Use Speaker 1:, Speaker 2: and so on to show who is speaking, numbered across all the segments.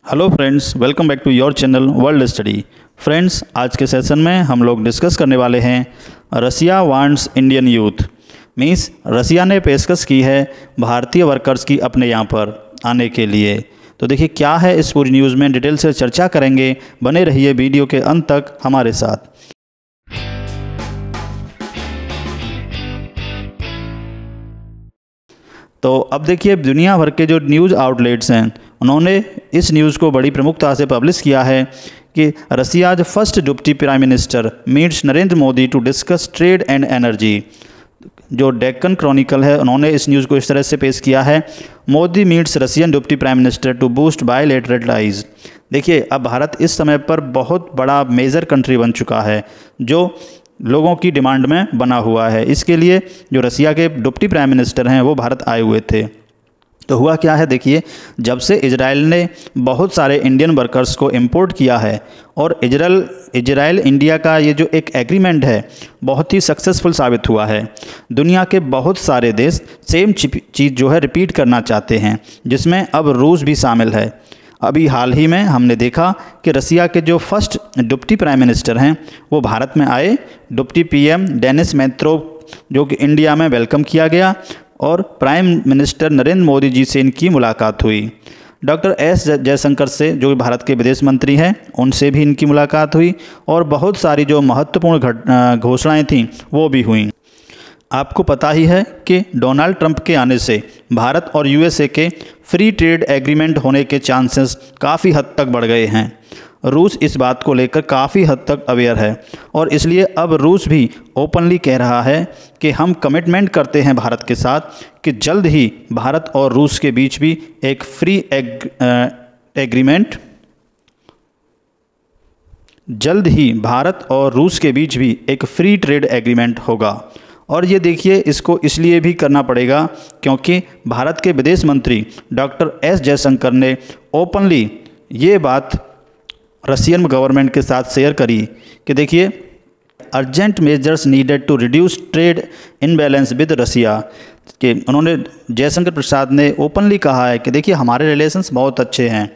Speaker 1: Hello friends, welcome back to your channel world study. Friends, आज के session में हम लोग डिस्कस करने वाले हैं रसिया वांट्स इंडियन यूथ। मीन्स रसिया ने पेशकश की है भारतीय वर्कर्स की अपने यहाँ पर आने के लिए। तो देखिए क्या है इस पूरी न्यूज़ में, डिटेल से चर्चा करेंगे। बने रहिए वीडियो के अंत तक हमारे साथ। तो अब देखिए दुनिया भर के जो न्यूज़ आउटलेट्स हैं उन्होंने इस न्यूज़ को बड़ी प्रमुखता से पब्लिश किया है कि Russia's first deputy prime minister meets Narendra Modi to discuss trade and energy. जो डेक्कन क्रॉनिकल है उन्होंने इस न्यूज़ को इस तरह से पेश किया है, Modi meets Russian deputy prime minister to boost bilateral ties. देखिए अब भारत इस समय पर बहुत बड़ा मेजर कंट्री बन चुका है जो लोगों की डिमांड में बना हुआ है। इसके लिए जो रसिया के डिप्टी प्राइम मिनिस्टर हैं वो भारत आए हुए थे। तो हुआ क्या है, देखिए जब से इजराइल ने बहुत सारे इंडियन वर्कर्स को इंपोर्ट किया है और इजराइल इंडिया का ये जो एक एग्रीमेंट है बहुत ही सक्सेसफुल साबित हुआ है। दुनिया के बहुत सारे देश सेम चीज़ जो है रिपीट करना चाहते हैं, जिसमें अब रूस भी शामिल है। अभी हाल ही में हमने देखा कि रसिया के जो फर्स्ट डिप्टी प्राइम मिनिस्टर हैं वो भारत में आए। डिप्टी पीएम डेनिस मेंत्रोव जो कि इंडिया में वेलकम किया गया और प्राइम मिनिस्टर नरेंद्र मोदी जी से इनकी मुलाकात हुई। डॉक्टर एस जयशंकर से जो भारत के विदेश मंत्री हैं उनसे भी इनकी मुलाकात हुई और बहुत सारी जो महत्वपूर्ण घोषणाएं थीं वो भी हुई। आपको पता ही है कि डोनाल्ड ट्रंप के आने से भारत और यूएसए के फ्री ट्रेड एग्रीमेंट होने के चांसेस काफ़ी हद तक बढ़ गए हैं। रूस इस बात को लेकर काफ़ी हद तक अवेयर है और इसलिए अब रूस भी ओपनली कह रहा है कि हम कमिटमेंट करते हैं भारत के साथ कि जल्द ही भारत और रूस के बीच भी एक फ्री एग्रीमेंट जल्द ही भारत और रूस के बीच भी एक फ्री ट्रेड एग्रीमेंट होगा। और ये देखिए इसको इसलिए भी करना पड़ेगा क्योंकि भारत के विदेश मंत्री डॉक्टर एस जयशंकर ने ओपनली ये बात रशियन गवर्नमेंट के साथ शेयर करी कि देखिए urgent measures needed to reduce trade imbalance with Russia. कि उन्होंने जयशंकर प्रसाद ने ओपनली कहा है कि देखिए हमारे रिलेशंस बहुत अच्छे हैं,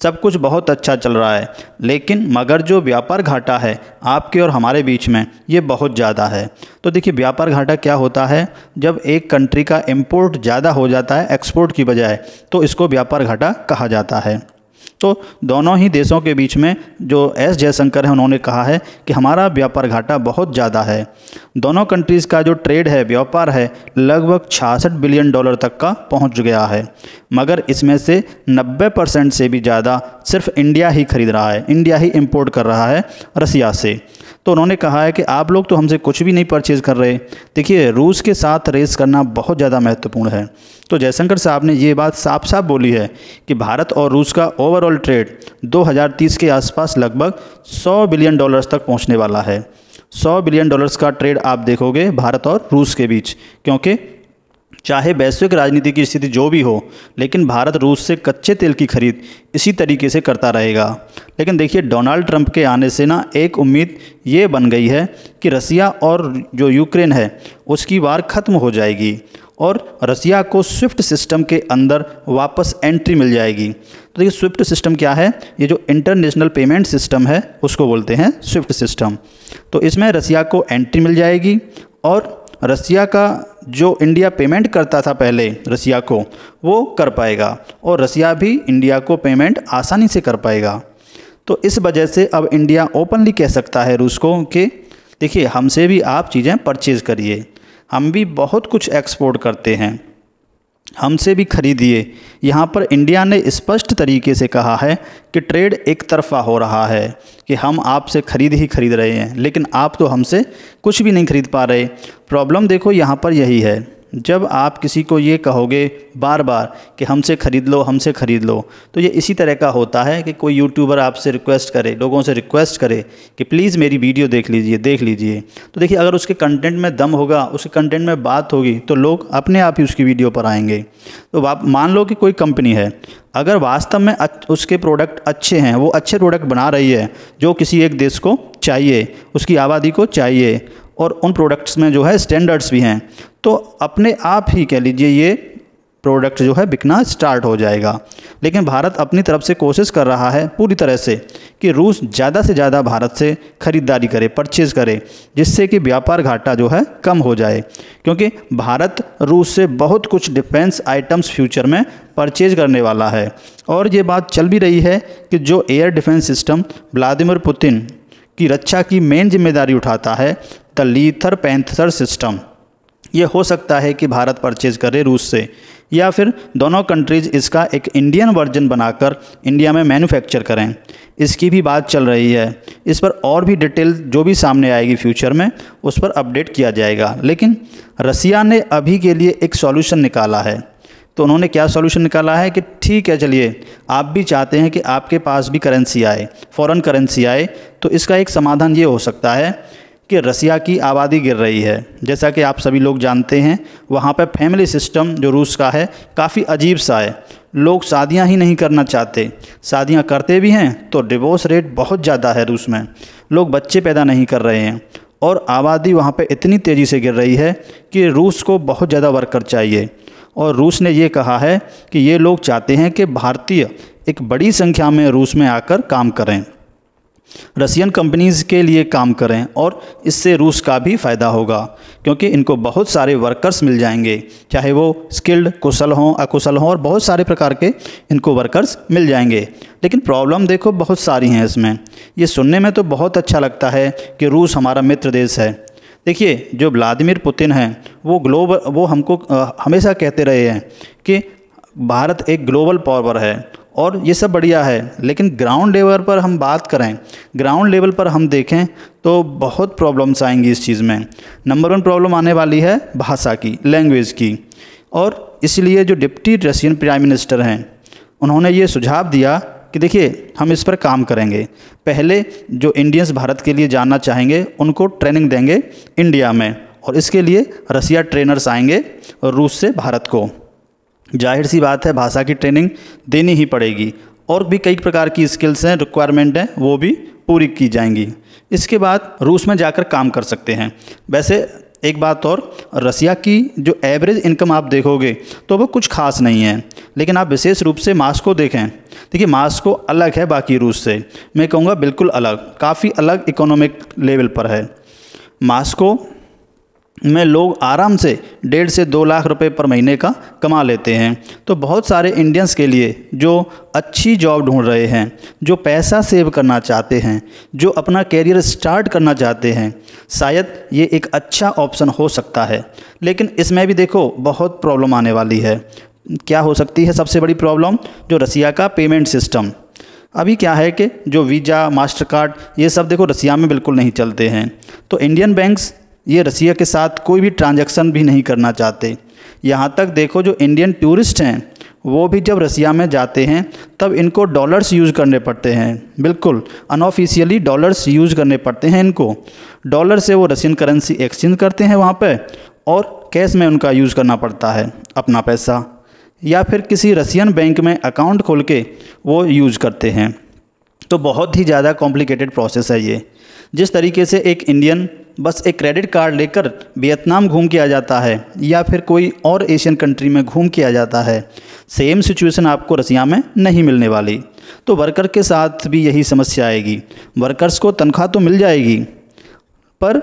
Speaker 1: सब कुछ बहुत अच्छा चल रहा है, लेकिन मगर जो व्यापार घाटा है आपके और हमारे बीच में ये बहुत ज़्यादा है। तो देखिए व्यापार घाटा क्या होता है, जब एक कंट्री का इंपोर्ट ज़्यादा हो जाता है एक्सपोर्ट की बजाय तो इसको व्यापार घाटा कहा जाता है। तो दोनों ही देशों के बीच में जो एस जयशंकर हैं उन्होंने कहा है कि हमारा व्यापार घाटा बहुत ज़्यादा है। दोनों कंट्रीज़ का जो ट्रेड है, व्यापार है, लगभग 66 बिलियन डॉलर तक का पहुंच गया है, मगर इसमें से 90% से भी ज़्यादा सिर्फ इंडिया ही खरीद रहा है, इंडिया ही इंपोर्ट कर रहा है रसिया से। तो उन्होंने कहा है कि आप लोग तो हमसे कुछ भी नहीं परचेज़ कर रहे। देखिए रूस के साथ रेस करना बहुत ज़्यादा महत्वपूर्ण है। तो जयशंकर साहब ने ये बात साफ साफ बोली है कि भारत और रूस का ओवरऑल ट्रेड 2030 के आसपास लगभग 100 बिलियन डॉलर्स तक पहुंचने वाला है। 100 बिलियन डॉलर्स का ट्रेड आप देखोगे भारत और रूस के बीच, क्योंकि चाहे वैश्विक राजनीति की स्थिति जो भी हो, लेकिन भारत रूस से कच्चे तेल की खरीद इसी तरीके से करता रहेगा। लेकिन देखिए डोनाल्ड ट्रंप के आने से ना एक उम्मीद ये बन गई है कि रसिया और जो यूक्रेन है उसकी वार ख़त्म हो जाएगी और रसिया को स्विफ्ट सिस्टम के अंदर वापस एंट्री मिल जाएगी। तो देखिए स्विफ्ट सिस्टम क्या है, ये जो इंटरनेशनल पेमेंट सिस्टम है उसको बोलते हैं स्विफ्ट सिस्टम। तो इसमें रसिया को एंट्री मिल जाएगी और रसिया का जो इंडिया पेमेंट करता था पहले रसिया को वो कर पाएगा और रसिया भी इंडिया को पेमेंट आसानी से कर पाएगा। तो इस वजह से अब इंडिया ओपनली कह सकता है रूस को कि देखिए हमसे भी आप चीज़ें परचेज़ करिए, हम भी बहुत कुछ एक्सपोर्ट करते हैं, हमसे भी खरीदिए। यहाँ पर इंडिया ने स्पष्ट तरीके से कहा है कि ट्रेड एक तरफा हो रहा है, कि हम आपसे खरीद ही खरीद रहे हैं लेकिन आप तो हमसे कुछ भी नहीं खरीद पा रहे। प्रॉब्लम देखो यहाँ पर यही है, जब आप किसी को ये कहोगे बार बार कि हमसे ख़रीद लो हमसे ख़रीद लो, तो ये इसी तरह का होता है कि कोई यूट्यूबर आपसे रिक्वेस्ट करे, लोगों से रिक्वेस्ट करे कि प्लीज़ मेरी वीडियो देख लीजिए। तो देखिए अगर उसके कंटेंट में दम होगा, उसके कंटेंट में बात होगी तो लोग अपने आप ही उसकी वीडियो पर आएंगे। तो आप मान लो कि कोई कंपनी है, अगर वास्तव में उसके प्रोडक्ट अच्छे हैं, वो अच्छे प्रोडक्ट बना रही है जो किसी एक देश को चाहिए, उसकी आबादी को चाहिए और उन प्रोडक्ट्स में जो है स्टैंडर्ड्स भी हैं, तो अपने आप ही कह लीजिए ये प्रोडक्ट जो है बिकना स्टार्ट हो जाएगा। लेकिन भारत अपनी तरफ से कोशिश कर रहा है पूरी तरह से कि रूस ज़्यादा से ज़्यादा भारत से ख़रीदारी करे, परचेज़ करे, जिससे कि व्यापार घाटा जो है कम हो जाए, क्योंकि भारत रूस से बहुत कुछ डिफेंस आइटम्स फ्यूचर में परचेज करने वाला है। और ये बात चल भी रही है कि जो air defence system Vladimir Putin की रक्षा की मेन जिम्मेदारी उठाता है, द लीथर पैंथर सिस्टम, ये हो सकता है कि भारत परचेज करे रूस से, या फिर दोनों कंट्रीज़ इसका एक इंडियन वर्जन बनाकर इंडिया में मैन्युफैक्चर करें। इसकी भी बात चल रही है। इस पर और भी डिटेल जो भी सामने आएगी फ्यूचर में उस पर अपडेट किया जाएगा। लेकिन रसिया ने अभी के लिए एक सॉल्यूशन निकाला है। तो उन्होंने क्या सॉल्यूशन निकाला है कि ठीक है, चलिए आप भी चाहते हैं कि आपके पास भी करेंसी आए, फॉरेन करेंसी आए, तो इसका एक समाधान ये हो सकता है कि रसिया की आबादी गिर रही है। जैसा कि आप सभी लोग जानते हैं, वहाँ पर फैमिली सिस्टम जो रूस का है काफ़ी अजीब सा है। लोग शादियाँ ही नहीं करना चाहते, शादियाँ करते भी हैं तो डिवोर्स रेट बहुत ज़्यादा है रूस में, लोग बच्चे पैदा नहीं कर रहे हैं, और आबादी वहाँ पे इतनी तेज़ी से गिर रही है कि रूस को बहुत ज़्यादा वर्कर चाहिए। और रूस ने ये कहा है कि ये लोग चाहते हैं कि भारतीय एक बड़ी संख्या में रूस में आकर काम करें, रशियन कंपनीज़ के लिए काम करें, और इससे रूस का भी फ़ायदा होगा, क्योंकि इनको बहुत सारे वर्कर्स मिल जाएंगे, चाहे वो स्किल्ड, कुशल हों, अकुशल हों, और बहुत सारे प्रकार के इनको वर्कर्स मिल जाएंगे। लेकिन प्रॉब्लम देखो बहुत सारी हैं इसमें। ये सुनने में तो बहुत अच्छा लगता है कि रूस हमारा मित्र देश है। देखिए, जो व्लादिमीर पुतिन हैं वो हमको हमेशा कहते रहे हैं कि भारत एक ग्लोबल पावर है, और ये सब बढ़िया है। लेकिन ग्राउंड लेवल पर हम बात करें, ग्राउंड लेवल पर हम देखें तो बहुत प्रॉब्लम्स आएंगी इस चीज़ में। नंबर 1 प्रॉब्लम आने वाली है भाषा की, लैंग्वेज की, और इसलिए जो डिप्टी रशियन प्राइम मिनिस्टर हैं उन्होंने ये सुझाव दिया कि देखिए हम इस पर काम करेंगे। पहले जो इंडियंस भारत के लिए जाना चाहेंगे उनको ट्रेनिंग देंगे इंडिया में, और इसके लिए रसिया ट्रेनर्स आएंगे रूस से भारत को। जाहिर सी बात है भाषा की ट्रेनिंग देनी ही पड़ेगी, और भी कई प्रकार की स्किल्स हैं, रिक्वायरमेंट हैं, वो भी पूरी की जाएंगी। इसके बाद रूस में जाकर काम कर सकते हैं। वैसे एक बात और, रसिया की जो एवरेज इनकम आप देखोगे तो वो कुछ खास नहीं है, लेकिन आप विशेष रूप से मास्को देखें। देखिए मास्को अलग है बाकी रूस से, मैं कहूँगा बिल्कुल अलग, काफ़ी अलग इकोनॉमिक लेवल पर है। मास्को में लोग आराम से 1.5 से 2 लाख रुपए पर महीने का कमा लेते हैं। तो बहुत सारे इंडियंस के लिए जो अच्छी जॉब ढूंढ रहे हैं, जो पैसा सेव करना चाहते हैं, जो अपना कैरियर स्टार्ट करना चाहते हैं, शायद ये एक अच्छा ऑप्शन हो सकता है। लेकिन इसमें भी देखो बहुत प्रॉब्लम आने वाली है। क्या हो सकती है सबसे बड़ी प्रॉब्लम? जो रसिया का पेमेंट सिस्टम। अभी क्या है कि जो वीज़ा, मास्टर कार्ड, ये सब देखो रसिया में बिल्कुल नहीं चलते हैं। तो इंडियन बैंक्स ये रसिया के साथ कोई भी ट्रांजैक्शन भी नहीं करना चाहते। यहाँ तक देखो जो इंडियन टूरिस्ट हैं वो भी जब रसिया में जाते हैं तब इनको डॉलर्स यूज़ करने पड़ते हैं, बिल्कुल अनऑफिशियली डॉलर्स यूज़ करने पड़ते हैं इनको। डॉलर से वो रशियन करेंसी एक्सचेंज करते हैं वहाँ पे, और कैश में उनका यूज़ करना पड़ता है अपना पैसा, या फिर किसी रसियन बैंक में अकाउंट खोल के वो यूज़ करते हैं। तो बहुत ही ज़्यादा कॉम्प्लिकेटेड प्रोसेस है ये। जिस तरीके से एक इंडियन बस एक क्रेडिट कार्ड लेकर वियतनाम घूम के आ जाता है या फिर कोई और एशियन कंट्री में घूम के आ जाता है, सेम सिचुएशन आपको रसिया में नहीं मिलने वाली। तो वर्कर के साथ भी यही समस्या आएगी। वर्कर्स को तनख्वाह तो मिल जाएगी, पर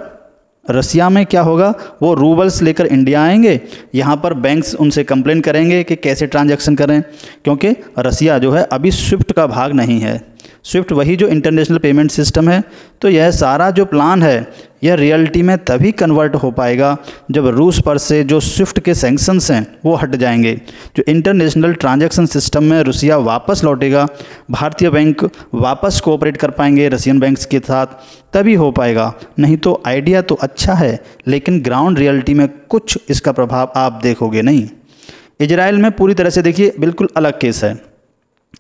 Speaker 1: रसिया में क्या होगा, वो रूबल्स लेकर इंडिया आएंगे, यहाँ पर बैंक्स उनसे कंप्लेन करेंगे कि कैसे ट्रांजैक्शन करें, क्योंकि रसिया जो है अभी स्विफ्ट का भाग नहीं है। स्विफ्ट वही जो इंटरनेशनल पेमेंट सिस्टम है। तो यह सारा जो प्लान है यह रियलिटी में तभी कन्वर्ट हो पाएगा जब रूस पर से जो स्विफ्ट के सैंक्शंस हैं वो हट जाएंगे, जो इंटरनेशनल ट्रांजैक्शन सिस्टम में रसिया वापस लौटेगा, भारतीय बैंक वापस कोऑपरेट कर पाएंगे रशियन बैंक्स के साथ, तभी हो पाएगा। नहीं तो आइडिया तो अच्छा है, लेकिन ग्राउंड रियलिटी में कुछ इसका प्रभाव आप देखोगे नहीं। इजराइल में पूरी तरह से देखिए बिल्कुल अलग केस है।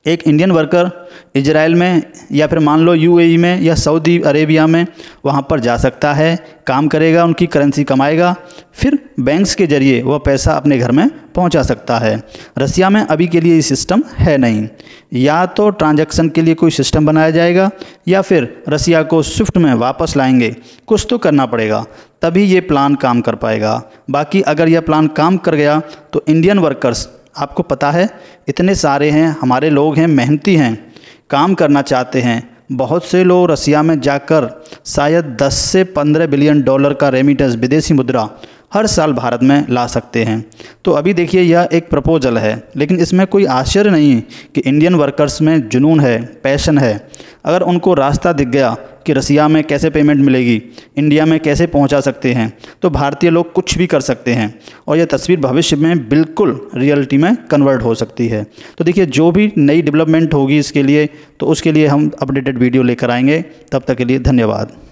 Speaker 1: एक इंडियन वर्कर इजराइल में या फिर मान लो यूएई में या सऊदी अरेबिया में वहाँ पर जा सकता है, काम करेगा, उनकी करेंसी कमाएगा, फिर बैंक्स के जरिए वह पैसा अपने घर में पहुँचा सकता है। रसिया में अभी के लिए ये सिस्टम है नहीं। या तो ट्रांजैक्शन के लिए कोई सिस्टम बनाया जाएगा या फिर रसिया को स्विफ्ट में वापस लाएंगे, कुछ तो करना पड़ेगा, तभी ये प्लान काम कर पाएगा। बाकी अगर यह प्लान काम कर गया तो इंडियन वर्कर्स आपको पता है, इतने सारे हैं, हमारे लोग हैं, मेहनती हैं, काम करना चाहते हैं। बहुत से लोग रसिया में जाकर शायद 10 से 15 बिलियन डॉलर का रेमिटेंस विदेशी मुद्रा हर साल भारत में ला सकते हैं। तो अभी देखिए यह एक प्रपोजल है, लेकिन इसमें कोई आश्चर्य नहीं कि इंडियन वर्कर्स में जुनून है, पैशन है। अगर उनको रास्ता दिख गया कि रसिया में कैसे पेमेंट मिलेगी, इंडिया में कैसे पहुंचा सकते हैं, तो भारतीय लोग कुछ भी कर सकते हैं और यह तस्वीर भविष्य में बिल्कुल रियलिटी में कन्वर्ट हो सकती है। तो देखिए जो भी नई डेवलपमेंट होगी इसके लिए, तो उसके लिए हम अपडेटेड वीडियो लेकर आएंगे। तब तक के लिए धन्यवाद।